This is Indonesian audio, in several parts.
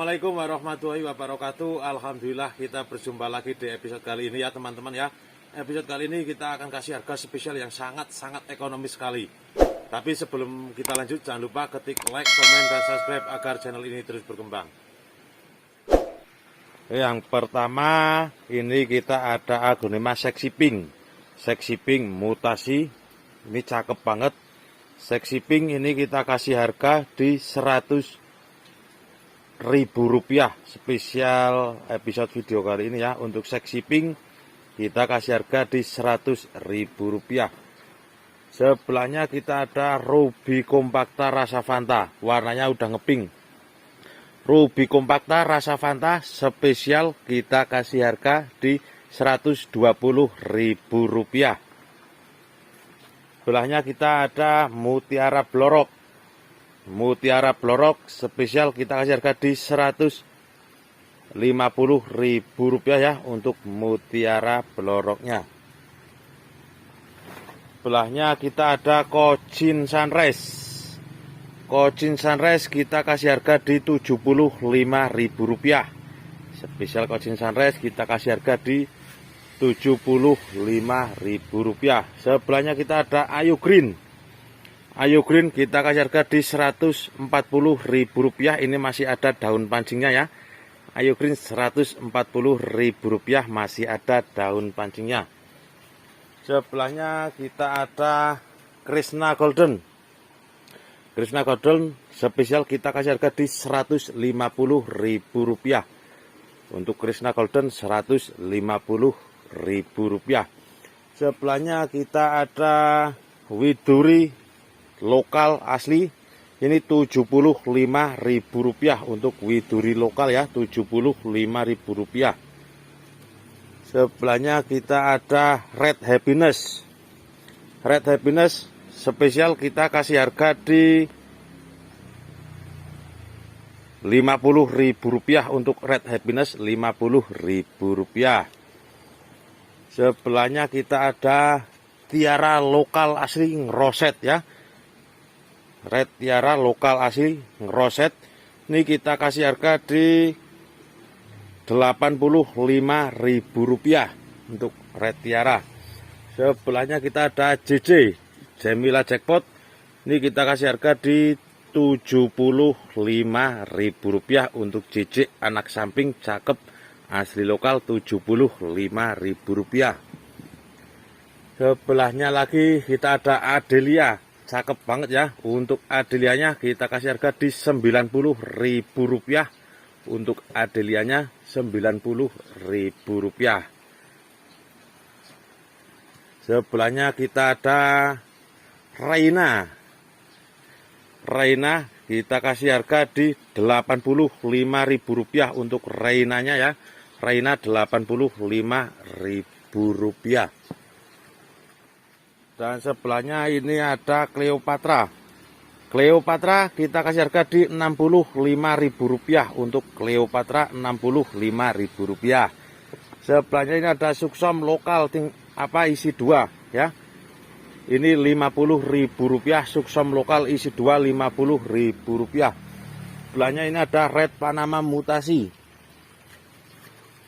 Assalamualaikum warahmatullahi wabarakatuh. Alhamdulillah kita berjumpa lagi di episode kali ini ya teman-teman ya. Episode kali ini kita akan kasih harga spesial yang sangat-sangat ekonomis sekali. Tapi sebelum kita lanjut, jangan lupa ketik like, komen, dan subscribe agar channel ini terus berkembang. Yang pertama ini kita ada aglonema seksi pink. Seksi pink mutasi. Ini cakep banget. Seksi pink ini kita kasih harga di Rp100.000 spesial episode video kali ini ya. Untuk seksi pink kita kasih harga di Rp100.000. Sebelahnya kita ada Ruby Compacta rasa Fanta, warnanya udah ngepink. Ruby Compacta rasa Fanta spesial kita kasih harga di Rp120.000. Sebelahnya kita ada Mutiara Blorok. Mutiara Blorok spesial kita kasih harga di Rp150.000 ya untuk mutiara bloroknya. Sebelahnya kita ada Cochin Sunrise. Cochin Sunrise kita kasih harga di Rp75.000. Spesial Cochin Sunrise kita kasih harga di Rp75.000. Sebelahnya kita ada Ayu Green. Ayu Green kita kasih harga di Rp140.000. Ini masih ada daun pancingnya ya. Ayu Green Rp140.000 masih ada daun pancingnya. Sebelahnya kita ada Krishna Golden. Krishna Golden spesial kita kasih harga di Rp150.000. Untuk Krishna Golden Rp150.000. Sebelahnya kita ada Widuri lokal asli. Ini Rp75.000 untuk Widuri lokal ya, Rp75.000. Sebelahnya kita ada Red Happiness. Red Happiness spesial kita kasih harga di Rp50.000 untuk Red Happiness Rp50.000. Sebelahnya kita ada Tiara lokal asli Roset ya. Red Tiara lokal asli Roset. Ini kita kasih harga di Rp85.000 untuk Red Tiara. Sebelahnya kita ada JJ Jemila Jackpot. Ini kita kasih harga di Rp75.000 untuk JJ anak samping cakep asli lokal Rp75.000. Sebelahnya lagi kita ada Adelia. Cakep banget ya. Untuk Adelianya kita kasih harga di Rp90.000. Untuk Adelianya Rp90.000. Sebelahnya kita ada Raina. Raina kita kasih harga di Rp85.000 untuk Rainanya ya. Raina Rp85.000. Dan sebelahnya ini ada Cleopatra. Cleopatra kita kasih harga di Rp65.000 untuk Cleopatra Rp65.000. Sebelahnya ini ada Suksom lokal isi 2 ya. Ini Rp50.000 Suksom lokal isi 2 Rp50.000. Sebelahnya ini ada Red Panama mutasi.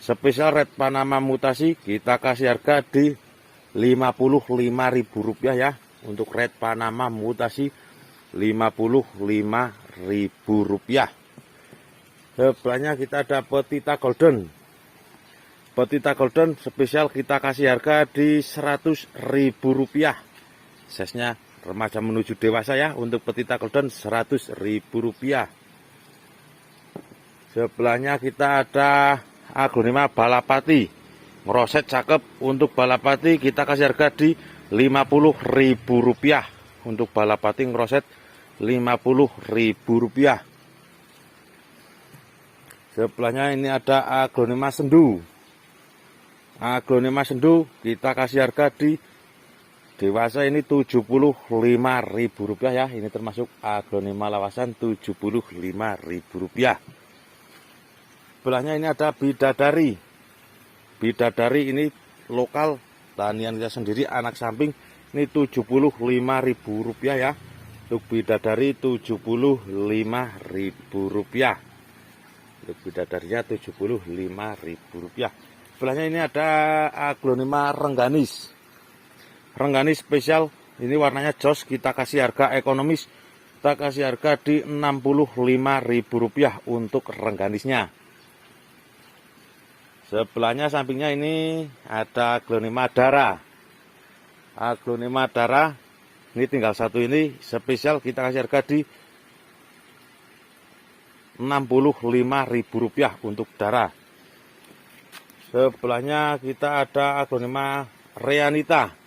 Spesial Red Panama mutasi kita kasih harga di Rp55.000 ya. Untuk Red Panama mutasi Rp55.000. Sebelahnya kita ada Petita Golden. Petita Golden spesial kita kasih harga di Rp100.000. Size-nya remaja menuju dewasa ya. Untuk Petita Golden Rp100.000. Sebelahnya kita ada aglonema Balapati. Ngeroset cakep. Untuk Balapati kita kasih harga di Rp50.000. Untuk Balapati ngeroset Rp50.000. Sebelahnya ini ada aglonema sendu. Aglonema sendu kita kasih harga di dewasa ini Rp75.000 ya. Ini termasuk aglonema lawasan Rp75.000. Sebelahnya ini ada bidadari. Bidadari ini lokal tanian kita sendiri anak samping. Ini Rp75.000 ya. Untuk bidadari Rp75.000. Untuk bidadarinya Rp75.000. Sebelahnya ini ada aglonema rengganis. Rengganis spesial, ini warnanya jos, kita kasih harga ekonomis. Kita kasih harga di Rp65.000 untuk rengganisnya. Sebelahnya sampingnya ini ada aglonema dara. Aglonema dara, ini tinggal satu ini, spesial kita kasih harga di Rp65.000 untuk dara. Sebelahnya kita ada aglonema reanita.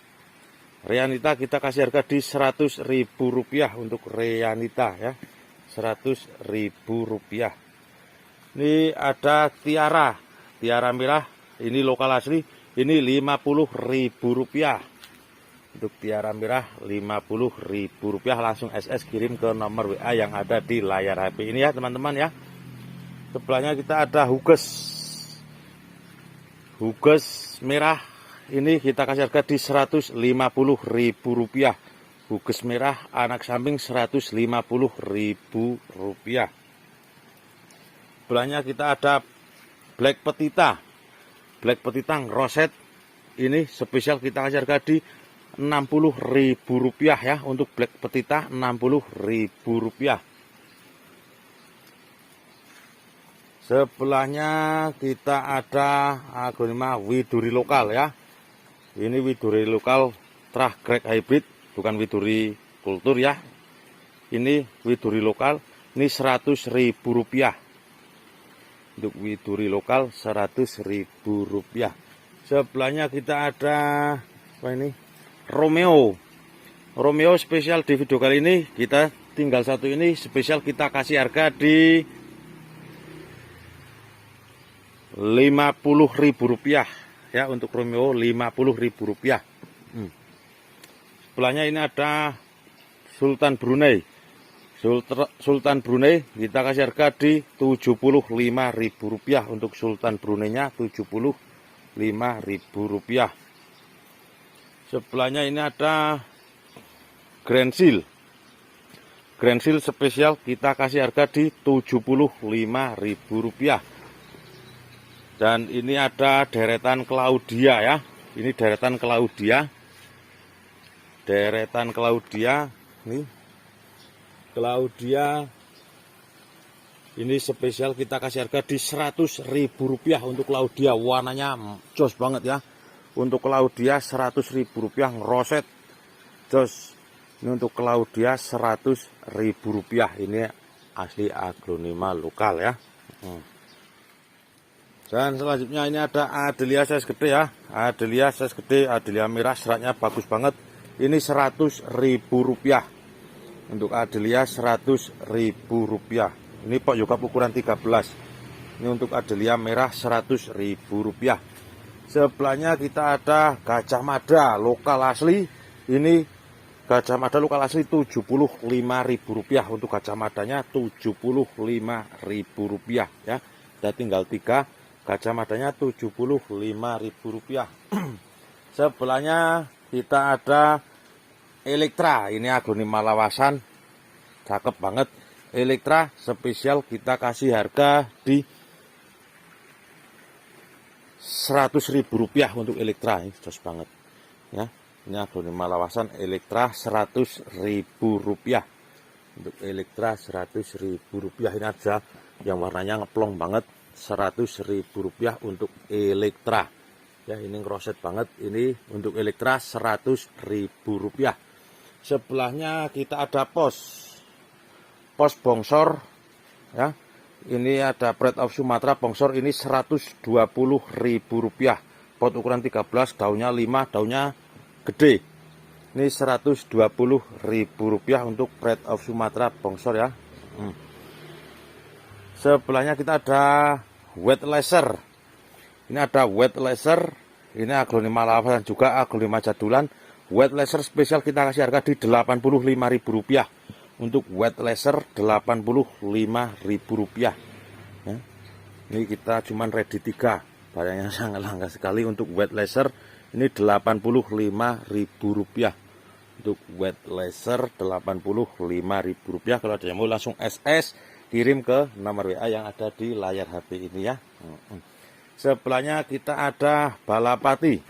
Reanita kita kasih harga di Rp100.000 untuk reanita ya. Rp100.000. Ini ada tiara. Tiara merah, ini lokal asli, ini Rp50.000. Untuk tiara merah Rp50.000, langsung SS kirim ke nomor WA yang ada di layar HP ini ya teman-teman ya. Sebelahnya kita ada huges. Huges merah ini kita kasih harga di Rp150.000. Huges merah anak samping Rp150.000. Sebelahnya kita ada black petita. Black petita roset ini spesial kita kasih harga di Rp60.000 ya. Untuk black petita Rp60.000. Sebelahnya kita ada aglonema widuri lokal ya. Ini widuri lokal trah grek hybrid, bukan widuri kultur ya. Ini widuri lokal, ini Rp100.000. Untuk widuri lokal Rp100.000. Sebelahnya kita ada apa ini? Romeo. Romeo spesial di video kali ini kita tinggal satu ini, spesial kita kasih harga di Rp50.000 ya. Untuk Romeo Rp50.000. Sebelahnya ini ada Sultan Brunei. Sultan Brunei kita kasih harga di Rp75.000. Untuk Sultan Brunei-nya Rp75.000. Sebelahnya ini ada Grand Seal. Grand Seal spesial kita kasih harga di Rp75.000. Dan ini ada deretan Claudia ya. Ini deretan Claudia. Deretan Claudia. Nih. Claudia. Ini spesial kita kasih harga di Rp100.000 untuk Claudia. Warnanya jos banget ya. Untuk Claudia Rp100.000 ngeroset. Jos. Ini untuk Claudia Rp100.000. Ini asli aglonema lokal ya. Dan selanjutnya ini ada Adelia size gede ya. Adelia size gede, Adelia merah, seratnya bagus banget. Ini Rp100.000. Untuk Adelia Rp100.000. Ini Pak Yokap ukuran 13. Ini untuk Adelia merah Rp100.000. Sebelahnya kita ada Gajah Mada lokal asli. Ini Gajah Mada lokal asli Rp75.000. Untuk Gajah Madanya Rp75.000 ya. Kita tinggal 3. Gajah Madanya Rp75.000. Sebelahnya kita ada Elektra. Ini aglonema lawasan, cakep banget. Elektra spesial kita kasih harga di Rp100.000 untuk Elektra. Ini jos banget ya. Ini aglonema lawasan Elektra Rp100.000. Untuk Elektra Rp100.000. Ini aja yang warnanya ngeplong banget. Rp100.000 untuk Elektra ya. Ini ngeroset banget. Ini untuk Elektra Rp100.000. Sebelahnya kita ada pos bongsor ya. Ini ada Pride of Sumatera bongsor, ini Rp120.000. Pot ukuran 13, daunnya 5, daunnya gede. Ini Rp120.000 untuk Pride of Sumatera bongsor ya. Sebelahnya kita ada wet laser. Ini ada wet laser. Ini aglonema lawasan juga, aglonema jadulan. Wet laser spesial kita kasih harga di Rp85.000. Untuk wet laser Rp85.000 ya. Ini kita cuman ready 3. Barangnya sangat langka sekali untuk wet laser. Ini Rp85.000. Untuk wet laser Rp85.000. Kalau ada yang mau langsung SS kirim ke nomor WA yang ada di layar HP ini ya. Sebelahnya kita ada balapati.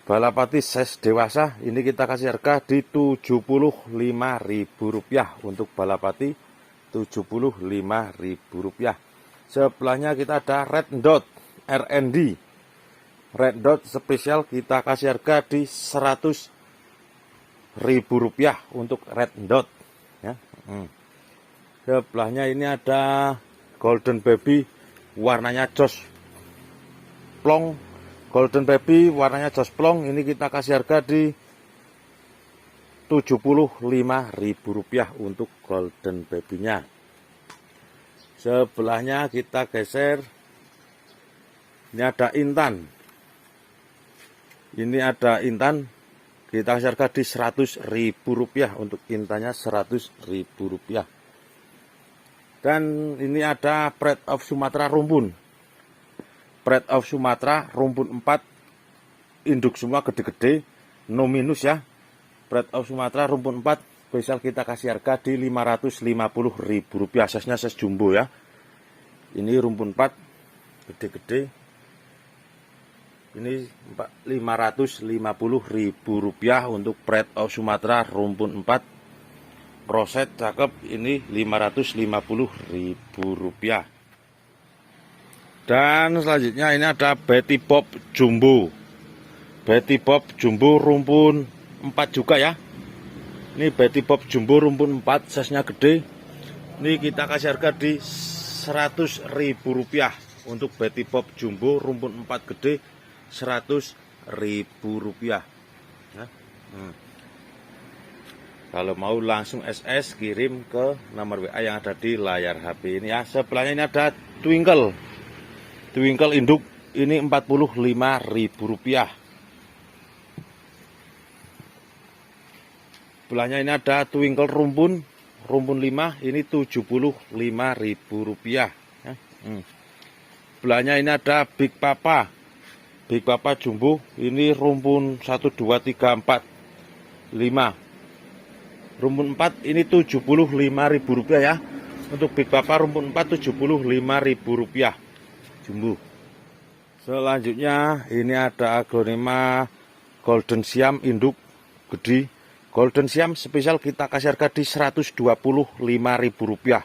Balapati size dewasa, ini kita kasih harga di Rp75.000 untuk balapati, Rp75.000. Sebelahnya kita ada red dot RND. Red dot spesial kita kasih harga di Rp100.000 untuk red dot ya. Sebelahnya ini ada golden baby warnanya jos plong. Golden baby warnanya jos plong, ini kita kasih harga di Rp75.000 untuk golden babynya. Sebelahnya kita geser, ini ada intan. Ini ada intan, kita kasih harga di Rp100.000 untuk intannya, Rp100.000. Dan ini ada Pride of Sumatera rumpun. Pride of Sumatera rumpun 4, induk semua gede-gede, no minus ya. Pride of Sumatera rumpun 4 spesial kita kasih harga di Rp550.000. Size-nya size jumbo ya. Ini rumpun 4 gede-gede. Ini Rp550.000 untuk Pride of Sumatera rumpun 4. Roset cakep, ini Rp550.000. Dan selanjutnya ini ada Betty Bob Jumbo. Betty Bob Jumbo rumpun 4 juga ya. Ini Betty Bob Jumbo rumpun 4, size-nya gede. Ini kita kasih harga di Rp100.000 untuk Betty Bob Jumbo rumpun 4 gede, Rp100.000 ya. Kalau mau langsung SS kirim ke nomor WA yang ada di layar HP ini ya. Sebelahnya ini ada Twinkle. Twinkle induk ini Rp45.000. Sebelahnya ini ada Twinkle rumpun 5, ini Rp75.000 ya. Sebelahnya ini ada Big Papa. Big Papa Jumbo, ini rumpun 1, 2, 3, 4, 5. Rumpun 4 ini Rp75.000 ya. Untuk Big Papa rumpun 4 Rp75.000 jumbo. Selanjutnya ini ada aglonema Golden Siam induk gede. Golden Siam spesial kita kasih harga di Rp125.000.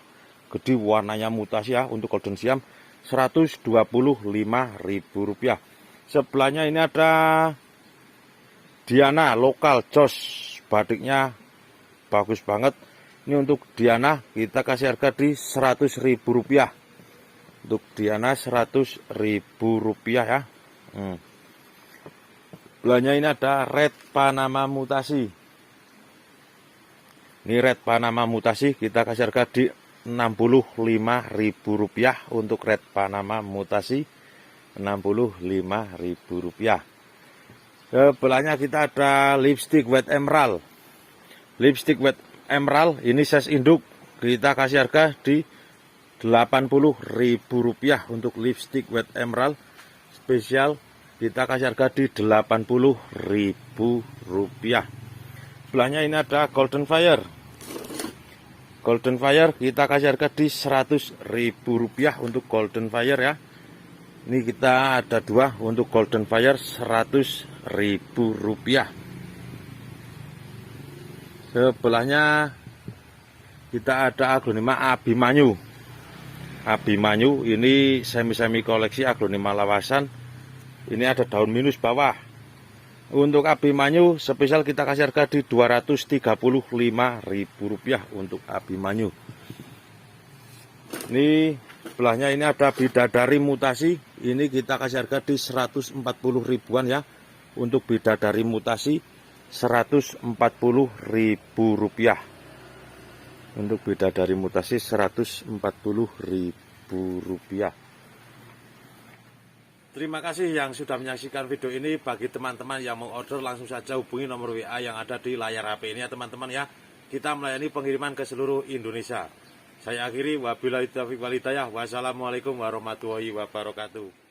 Gede warnanya mutasi ya untuk Golden Siam, Rp125.000. Sebelahnya ini ada Diana lokal jos, batiknya bagus banget. Ini untuk Diana kita kasih harga di Rp100.000. Untuk Diana Rp100.000 ya. Sebelahnya ini ada red Panama mutasi. Ini red Panama mutasi kita kasih harga di Rp65.000 untuk red Panama mutasi, Rp65.000. Sebelahnya kita ada lipstick white emerald. Lipstick white emerald ini size induk kita kasih harga di Rp80.000 untuk lipstick white emerald spesial kita kasih harga di Rp80.000. Sebelahnya ini ada golden fire. Golden fire kita kasih harga di Rp100.000 untuk golden fire ya. Ini kita ada 2 untuk golden fire Rp100.000. Sebelahnya kita ada aglonema Abimanyu. Abimanyu ini semi koleksi aglonema lawasan. Ini ada daun minus bawah. Untuk Abimanyu spesial kita kasih harga di Rp235.000 untuk Abimanyu. Ini sebelahnya ini ada bidadari mutasi. Ini kita kasih harga di Rp140.000-an ya. Untuk bidadari mutasi Rp140.000. Untuk bidadari mutasi Rp140.000. Terima kasih yang sudah menyaksikan video ini. Bagi teman-teman yang mau order langsung saja hubungi nomor WA yang ada di layar HP ini ya teman-teman ya. Kita melayani pengiriman ke seluruh Indonesia. Saya akhiri, wabillahi taufiq wal hidayah. Wassalamualaikum warahmatullahi wabarakatuh.